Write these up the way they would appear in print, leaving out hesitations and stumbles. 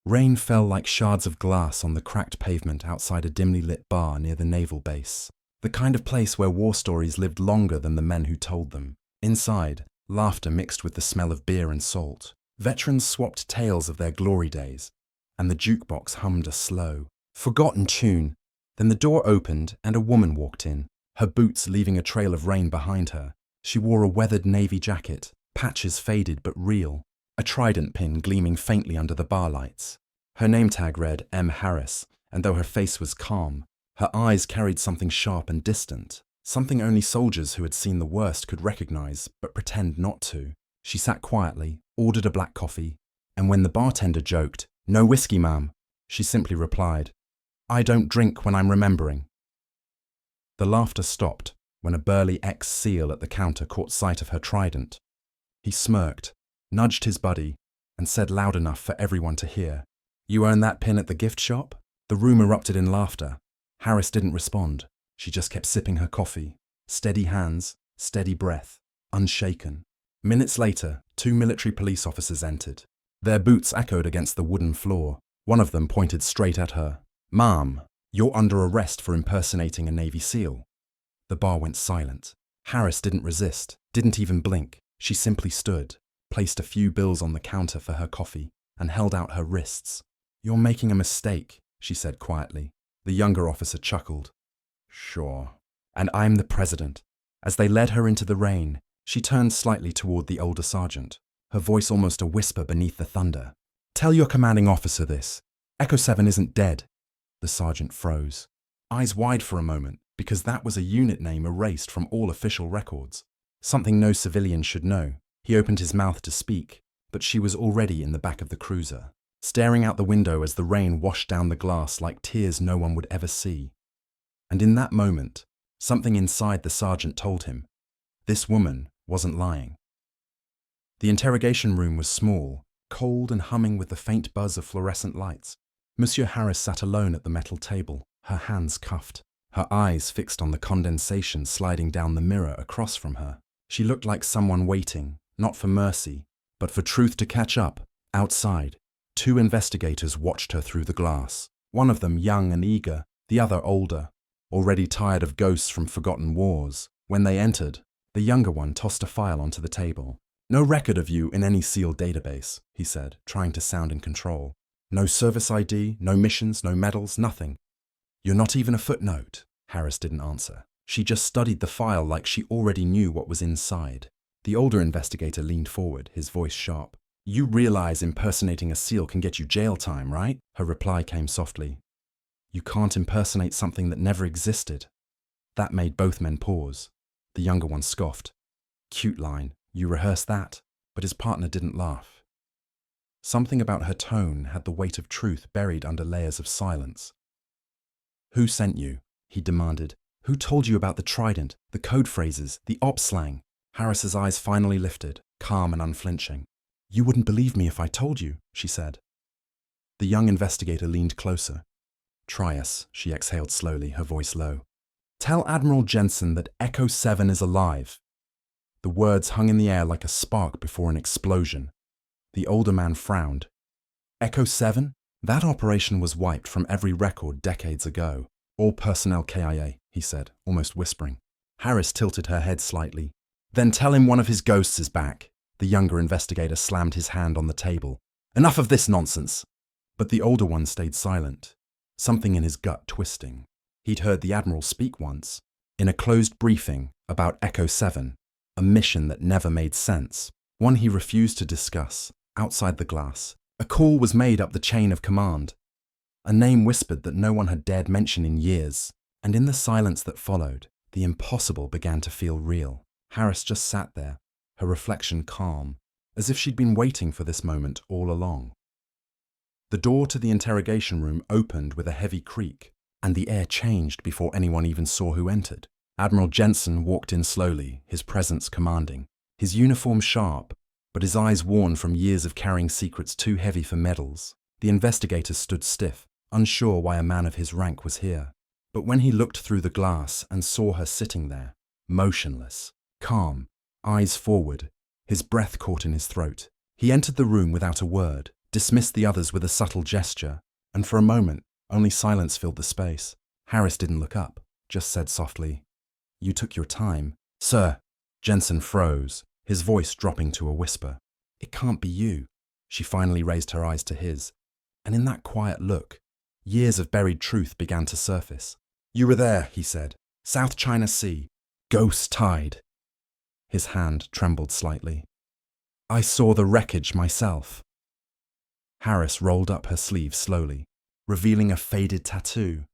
Rain fell like shards of glass on the cracked pavement outside a dimly lit bar near the naval base. The kind of place where war stories lived longer than the men who told them. Inside, laughter mixed with the smell of beer and salt. Veterans swapped tales of their glory days, and the jukebox hummed a slow, forgotten tune. Then the door opened and a woman walked in, her boots leaving a trail of rain behind her. She wore a weathered navy jacket, patches faded but real, a trident pin gleaming faintly under the bar lights. Her name tag read M. Harris, and though her face was calm, her eyes carried something sharp and distant, something only soldiers who had seen the worst could recognize but pretend not to. She sat quietly, ordered a black coffee, and when the bartender joked, "No whiskey, ma'am," she simply replied, "I don't drink when I'm remembering." The laughter stopped when a burly ex-SEAL at the counter caught sight of her trident. He smirked, nudged his buddy, and said loud enough for everyone to hear, "You earned that pin at the gift shop?" The room erupted in laughter. Harris didn't respond. She just kept sipping her coffee. Steady hands, steady breath, unshaken. Minutes later, 2 military police officers entered. Their boots echoed against the wooden floor. One of them pointed straight at her. "Ma'am, you're under arrest for impersonating a Navy SEAL." The bar went silent. Harris didn't resist, didn't even blink. She simply stood, placed a few bills on the counter for her coffee, and held out her wrists. "You're making a mistake," she said quietly. The younger officer chuckled. "Sure. And I'm the president." As they led her into the rain, she turned slightly toward the older sergeant, her voice almost a whisper beneath the thunder. "Tell your commanding officer this. Echo 7 isn't dead." The sergeant froze, eyes wide for a moment, because that was a unit name erased from all official records. Something no civilian should know. He opened his mouth to speak, but she was already in the back of the cruiser, staring out the window as the rain washed down the glass like tears no one would ever see. And in that moment, something inside the sergeant told him, this woman wasn't lying. The interrogation room was small, cold and humming with the faint buzz of fluorescent lights. Monsieur Harris sat alone at the metal table, her hands cuffed, her eyes fixed on the condensation sliding down the mirror across from her. She looked like someone waiting, not for mercy, but for truth to catch up. Outside, 2 investigators watched her through the glass, one of them young and eager, the other older, already tired of ghosts from forgotten wars. When they entered, the younger one tossed a file onto the table. "No record of you in any SEAL database," he said, trying to sound in control. "No service ID, no missions, no medals, nothing." "You're not even a footnote." Harris didn't answer. She just studied the file like she already knew what was inside. The older investigator leaned forward, his voice sharp. "You realize impersonating a SEAL can get you jail time, right?" Her reply came softly. "You can't impersonate something that never existed." That made both men pause. The younger one scoffed. "Cute line, you rehearsed that." But his partner didn't laugh. Something about her tone had the weight of truth buried under layers of silence. "Who sent you?" he demanded. "Who told you about the trident, the code phrases, the op slang?" Harris's eyes finally lifted, calm and unflinching. "You wouldn't believe me if I told you," she said. The young investigator leaned closer. "Try us," she exhaled slowly, her voice low. "Tell Admiral Jensen that Echo 7 is alive." The words hung in the air like a spark before an explosion. The older man frowned. "Echo 7? That operation was wiped from every record decades ago. All personnel KIA, he said, almost whispering. Harris tilted her head slightly. "Then tell him one of his ghosts is back." The younger investigator slammed his hand on the table. "Enough of this nonsense." But the older one stayed silent, something in his gut twisting. He'd heard the Admiral speak once, in a closed briefing about Echo 7, a mission that never made sense, one he refused to discuss, outside the glass. A call was made up the chain of command. A name whispered that no one had dared mention in years, and in the silence that followed, the impossible began to feel real. Harris just sat there, her reflection calm, as if she'd been waiting for this moment all along. The door to the interrogation room opened with a heavy creak, and the air changed before anyone even saw who entered. Admiral Jensen walked in slowly, his presence commanding, his uniform sharp, but his eyes worn from years of carrying secrets too heavy for medals. The investigators stood stiff, unsure why a man of his rank was here. But when he looked through the glass and saw her sitting there, motionless, calm, eyes forward, his breath caught in his throat, he entered the room without a word, dismissed the others with a subtle gesture, and for a moment, only silence filled the space. Harris didn't look up, just said softly, "You took your time." "Sir." Jensen froze, his voice dropping to a whisper. "It can't be you." She finally raised her eyes to his, and in that quiet look, years of buried truth began to surface. "You were there," he said. "South China Sea. Ghost Tide." His hand trembled slightly. "I saw the wreckage myself." Harris rolled up her sleeve slowly, revealing a faded tattoo.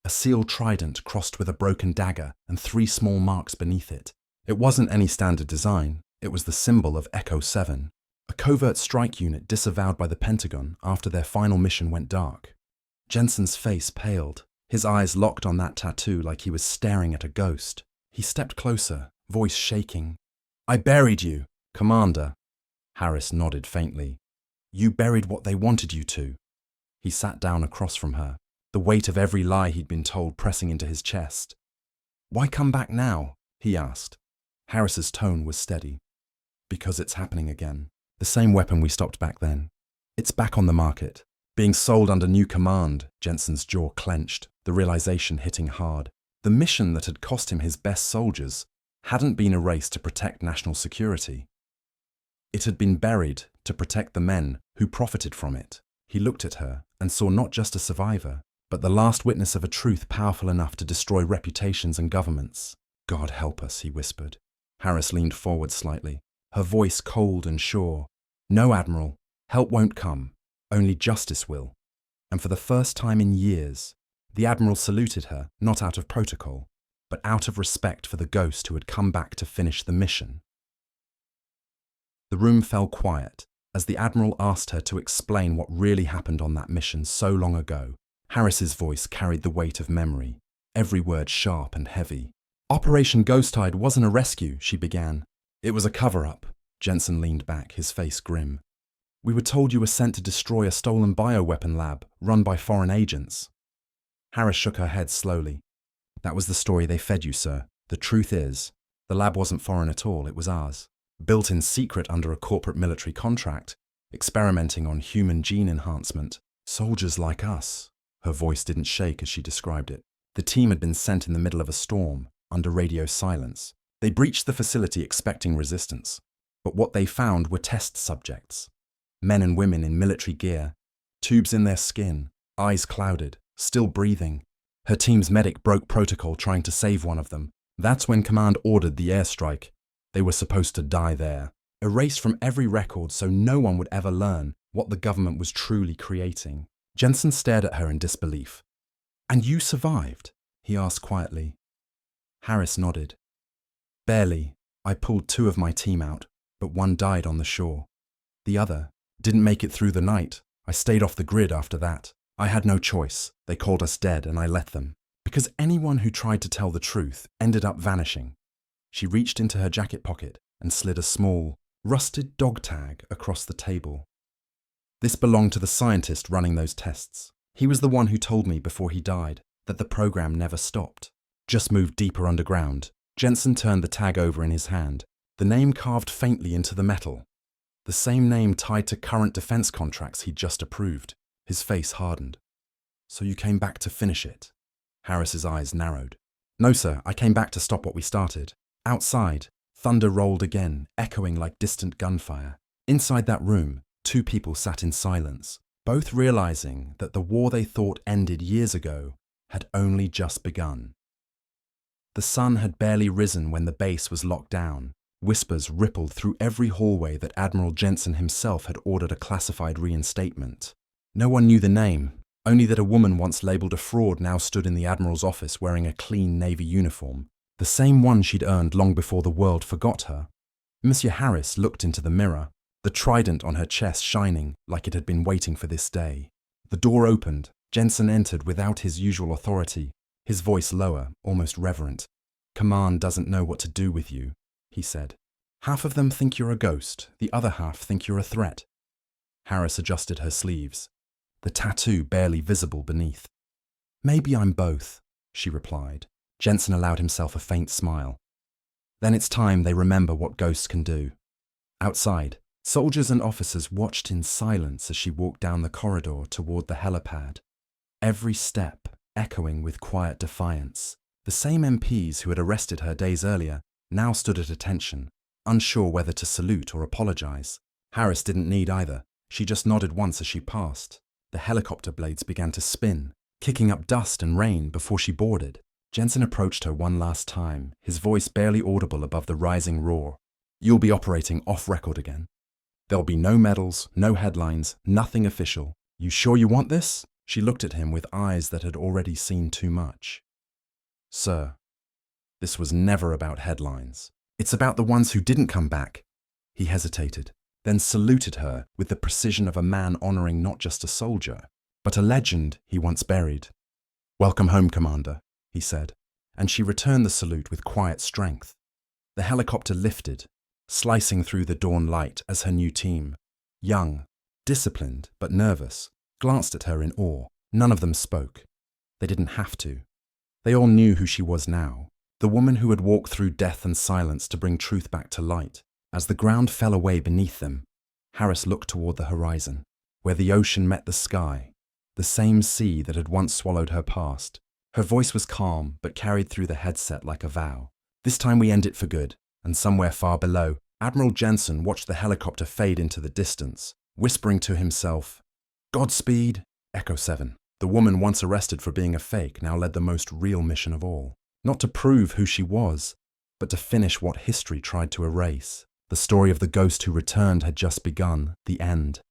A sealed trident crossed with a broken dagger and 3 small marks beneath it. It wasn't any standard design, it was the symbol of Echo 7, a covert strike unit disavowed by the Pentagon after their final mission went dark. Jensen's face paled, his eyes locked on that tattoo like he was staring at a ghost. He stepped closer, voice shaking. "I buried you, Commander." Harris nodded faintly. "You buried what they wanted you to." He sat down across from her, the weight of every lie he'd been told pressing into his chest. "Why come back now?" he asked. Harris's tone was steady. "Because it's happening again. The same weapon we stopped back then. It's back on the market. Being sold under new command." Jensen's jaw clenched, the realization hitting hard. The mission that had cost him his best soldiers hadn't been erased to protect national security. It had been buried to protect the men who profited from it. He looked at her and saw not just a survivor, but the last witness of a truth powerful enough to destroy reputations and governments. "God help us," he whispered. Harris leaned forward slightly, her voice cold and sure. "No, Admiral, help won't come. Only justice will." And for the first time in years, the Admiral saluted her, not out of protocol, but out of respect for the ghost who had come back to finish the mission. The room fell quiet as the Admiral asked her to explain what really happened on that mission so long ago. Harris's voice carried the weight of memory, every word sharp and heavy. "Operation Ghost Tide wasn't a rescue," she began. "It was a cover-up." Jensen leaned back, his face grim. "We were told you were sent to destroy a stolen bioweapon lab run by foreign agents." Harris shook her head slowly. "That was the story they fed you, sir. The truth is, the lab wasn't foreign at all, it was ours. Built in secret under a corporate military contract, experimenting on human gene enhancement. Soldiers like us." Her voice didn't shake as she described it. "The team had been sent in the middle of a storm, under radio silence. They breached the facility expecting resistance. But what they found were test subjects. Men and women in military gear, tubes in their skin, eyes clouded, still breathing. Her team's medic broke protocol trying to save one of them. That's when Command ordered the airstrike. They were supposed to die there, erased from every record so no one would ever learn what the government was truly creating." Jensen stared at her in disbelief. "And you survived?" he asked quietly. Harris nodded. "Barely. I pulled 2 of my team out, but 1 died on the shore. The other didn't make it through the night. I stayed off the grid after that. I had no choice. They called us dead and I let them. Because anyone who tried to tell the truth ended up vanishing." She reached into her jacket pocket and slid a small, rusted dog tag across the table. "This belonged to the scientist running those tests. He was the one who told me before he died that the program never stopped, just moved deeper underground." Jensen turned the tag over in his hand, the name carved faintly into the metal. The same name tied to current defense contracts he'd just approved. His face hardened. "So you came back to finish it?" Harris's eyes narrowed. "No, sir, I came back to stop what we started." Outside, thunder rolled again, echoing like distant gunfire. Inside that room, 2 people sat in silence, both realizing that the war they thought ended years ago had only just begun. The sun had barely risen when the base was locked down. Whispers rippled through every hallway that Admiral Jensen himself had ordered a classified reinstatement. No one knew the name, only that a woman once labelled a fraud now stood in the Admiral's office wearing a clean Navy uniform, the same one she'd earned long before the world forgot her. Monsieur Harris looked into the mirror, the trident on her chest shining like it had been waiting for this day. The door opened. Jensen entered without his usual authority, his voice lower, almost reverent. "Command doesn't know what to do with you," he said. "Half of them think you're a ghost, the other half think you're a threat." Harris adjusted her sleeves, the tattoo barely visible beneath. "Maybe I'm both," she replied. Jensen allowed himself a faint smile. "Then it's time they remember what ghosts can do." Outside, Soldiers and officers watched in silence as she walked down the corridor toward the helipad, every step echoing with quiet defiance. The same MPs who had arrested her days earlier now stood at attention, unsure whether to salute or apologize. Harris didn't need either. She just nodded once as she passed. The helicopter blades began to spin, kicking up dust and rain before she boarded. Jensen approached her one last time, his voice barely audible above the rising roar. "You'll be operating off-record again. There'll be no medals, no headlines, nothing official. You sure you want this?" She looked at him with eyes that had already seen too much. "Sir, this was never about headlines. It's about the ones who didn't come back." He hesitated, then saluted her with the precision of a man honoring not just a soldier, but a legend he once buried. "Welcome home, Commander," he said, and she returned the salute with quiet strength. The helicopter lifted, slicing through the dawn light as her new team, young, disciplined but nervous, glanced at her in awe. None of them spoke. They didn't have to. They all knew who she was now, the woman who had walked through death and silence to bring truth back to light. As the ground fell away beneath them, Harris looked toward the horizon, where the ocean met the sky, the same sea that had once swallowed her past. Her voice was calm but carried through the headset like a vow. "This time we end it for good." And somewhere far below, Admiral Jensen watched the helicopter fade into the distance, whispering to himself, "Godspeed." Echo 7. The woman once arrested for being a fake now led the most real mission of all. Not to prove who she was, but to finish what history tried to erase. The story of the ghost who returned had just begun, the end.